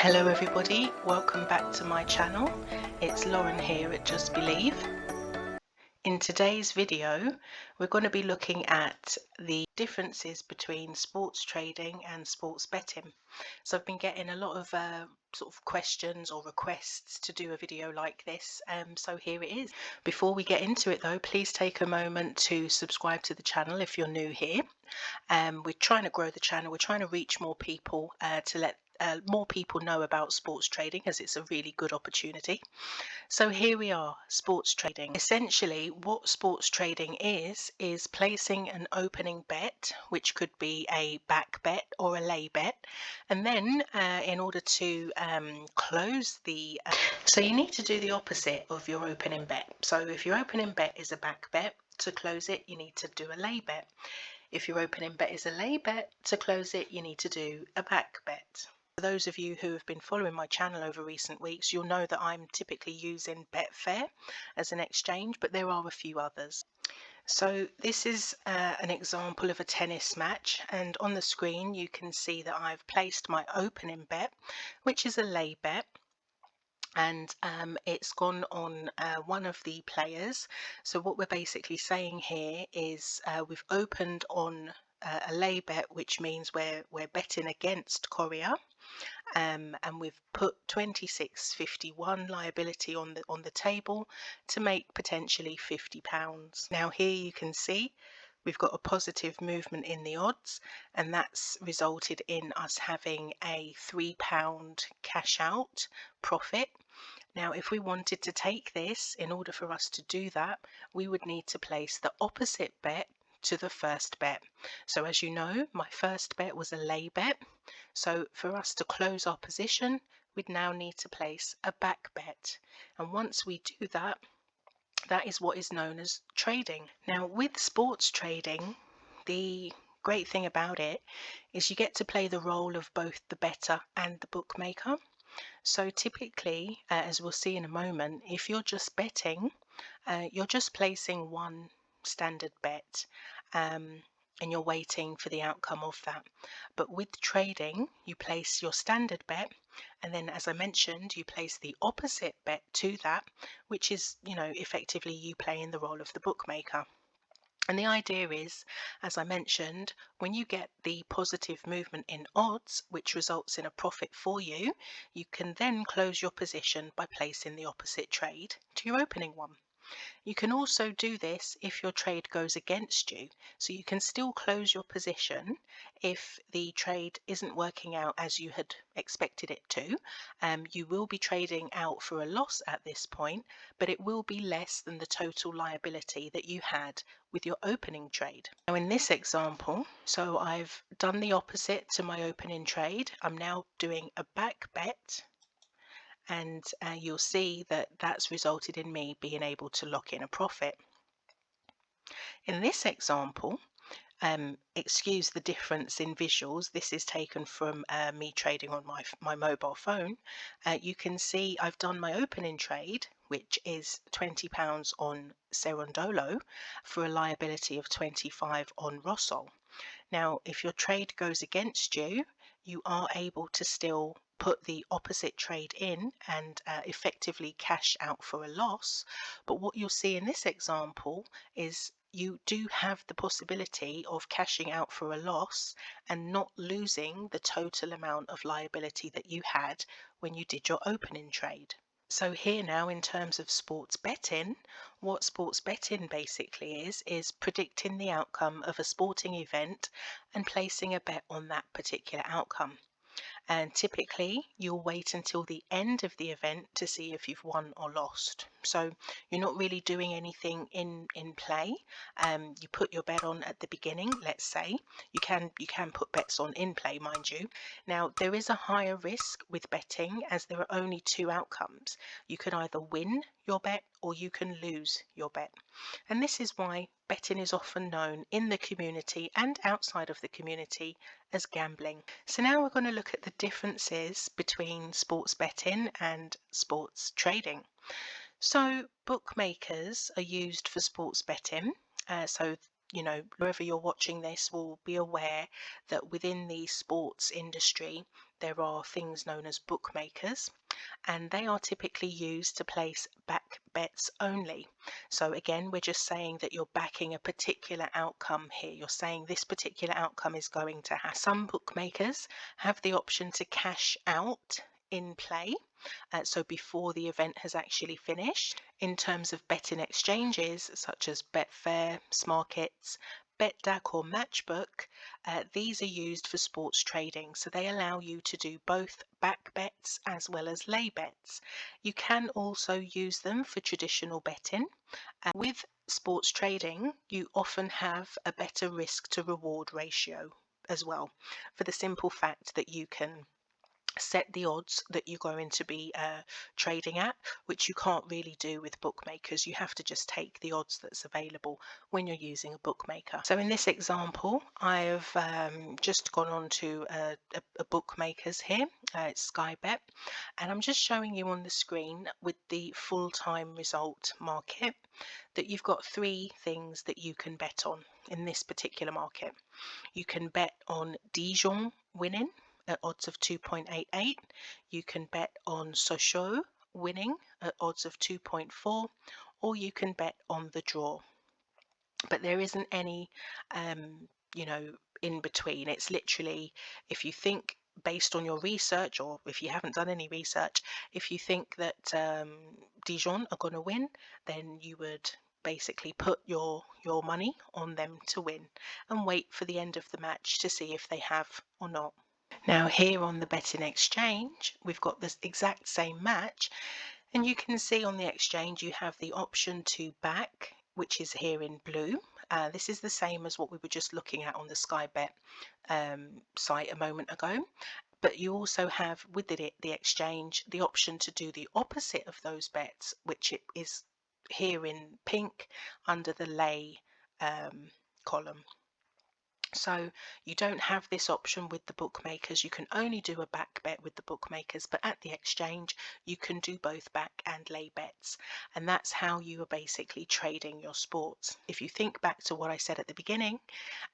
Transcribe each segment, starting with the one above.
Hello everybody, welcome back to my channel. It's Lauren here at Just Believe. In today's video, we're going to be looking at the differences between sports trading and sports betting. So I've been getting a lot of sort of questions or requests to do a video like this, so here it is. Before we get into it though, please take a moment to subscribe to the channel if you're new here. We're trying to grow the channel, we're trying to reach more people to let more people know about sports trading, as it's a really good opportunity. So here we are, sports trading. Essentially what sports trading is placing an opening bet, which could be a back bet or a lay bet, and then in order to close the so you need to do the opposite of your opening bet. So if your opening bet is a back bet, to close it you need to do a lay bet. If your opening bet is a lay bet, to close it you need to do a back bet. For those of you who have been following my channel over recent weeks, you'll know that I'm typically using Betfair as an exchange, but there are a few others. So this is an example of a tennis match, and on the screen you can see that I've placed my opening bet, which is a lay bet, and it's gone on one of the players. So what we're basically saying here is we've opened on a lay bet, which means we're betting against Courier, and we've put 26.51 liability on the table to make potentially £50. Now here you can see we've got a positive movement in the odds, and that's resulted in us having a £3 cash out profit. Now if we wanted to take this, in order for us to do that, we would need to place the opposite bet to the first bet. So as you know, my first bet was a lay bet, so for us to close our position we'd now need to place a back bet, and once we do that, that is what is known as trading. Now with sports trading, the great thing about it is you get to play the role of both the bettor and the bookmaker. So typically, as we'll see in a moment, if you're just betting, you're just placing one standard bet, and you're waiting for the outcome of that. But with trading, you place your standard bet, and then as I mentioned, you place the opposite bet to that, which is, effectively you playing the role of the bookmaker. And the idea is, as I mentioned, when you get the positive movement in odds, which results in a profit for you, you can then close your position by placing the opposite trade to your opening one. You can also do this if your trade goes against you, so you can still close your position if the trade isn't working out as you had expected it to. You will be trading out for a loss at this point, but it will be less than the total liability that you had with your opening trade. Now in this example, so I've done the opposite to my opening trade. I'm now doing a back bet, and you'll see that that's resulted in me being able to lock in a profit. In this example, excuse the difference in visuals, this is taken from me trading on my mobile phone. You can see I've done my opening trade, which is £20 on Serondolo for a liability of 25 on Rossol. Now if your trade goes against you, you are able to still put the opposite trade in and effectively cash out for a loss. But what you'll see in this example is you do have the possibility of cashing out for a loss and not losing the total amount of liability that you had when you did your opening trade. So here now, in terms of sports betting, what sports betting basically is predicting the outcome of a sporting event and placing a bet on that particular outcome. And typically you'll wait until the end of the event to see if you've won or lost. So you're not really doing anything in play. You put your bet on at the beginning, let's say. You can put bets on in play, mind you. Now there is a higher risk with betting, as there are only two outcomes. You can either win your bet or you can lose your bet. And this is why betting is often known in the community and outside of the community as gambling. So now we're going to look at the differences between sports betting and sports trading. So bookmakers are used for sports betting. So wherever you're watching this will be aware that within the sports industry, there are things known as bookmakers, and they are typically used to place back bets only. So again, we're just saying that you're backing a particular outcome here. You're saying this particular outcome is going to happen. Some bookmakers have the option to cash out in play, so before the event has actually finished. In terms of betting exchanges such as Betfair, Smarkets, BetDAQ or Matchbook, these are used for sports trading, so they allow you to do both back bets as well as lay bets. You can also use them for traditional betting. With sports trading, you often have a better risk to reward ratio as well, for the simple fact that you can set the odds that you're going to be trading at, which you can't really do with bookmakers. You have to just take the odds that's available when you're using a bookmaker. So in this example, I have just gone on to a bookmaker's here. It's Sky Bet, and I'm just showing you on the screen with the full-time result market that you've got three things that you can bet on in this particular market. You can bet on Dijon winning at odds of 2.88. You can bet on Sochaux winning at odds of 2.4, or you can bet on the draw. But there isn't any, in between. It's literally, if you think based on your research, or if you haven't done any research, if you think that Dijon are going to win, then you would basically put your money on them to win and wait for the end of the match to see if they have or not. Now here on the betting exchange, we've got this exact same match, and you can see on the exchange you have the option to back, which is here in blue. This is the same as what we were just looking at on the Sky Bet site a moment ago. But you also have with the exchange the option to do the opposite of those bets, which it is here in pink under the lay column. So you don't have this option with the bookmakers. You can only do a back bet with the bookmakers, but at the exchange you can do both back and lay bets, and that's how you are basically trading your sports. If you think back to what I said at the beginning,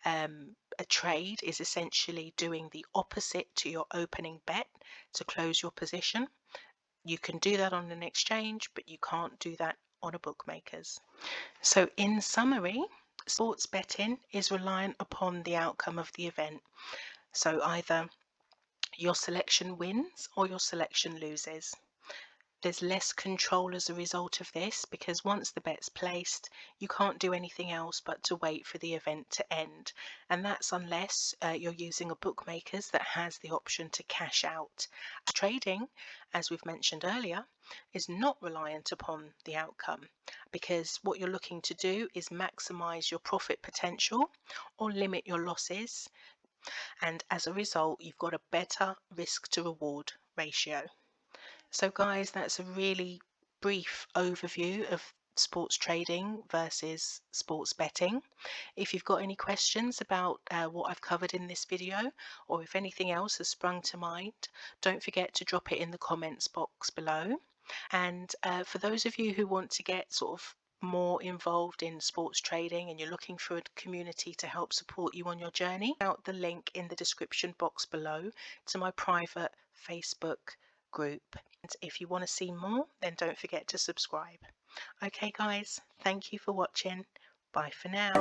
a trade is essentially doing the opposite to your opening bet to close your position. You can do that on an exchange, but you can't do that on a bookmakers. So in summary, sports betting is reliant upon the outcome of the event. So either your selection wins or your selection loses. There's less control as a result of this, because once the bet's placed, you can't do anything else but to wait for the event to end. And that's unless you're using a bookmakers that has the option to cash out. Trading, as we've mentioned earlier, is not reliant upon the outcome, because what you're looking to do is maximize your profit potential or limit your losses. And as a result, you've got a better risk to reward ratio. So guys, that's a really brief overview of sports trading versus sports betting. If you've got any questions about what I've covered in this video, or if anything else has sprung to mind, don't forget to drop it in the comments box below. And for those of you who want to get sort of more involved in sports trading and you're looking for a community to help support you on your journey, out the link in the description box below to my private Facebook group. And if you want to see more, then don't forget to subscribe. Okay guys, thank you for watching. Bye for now.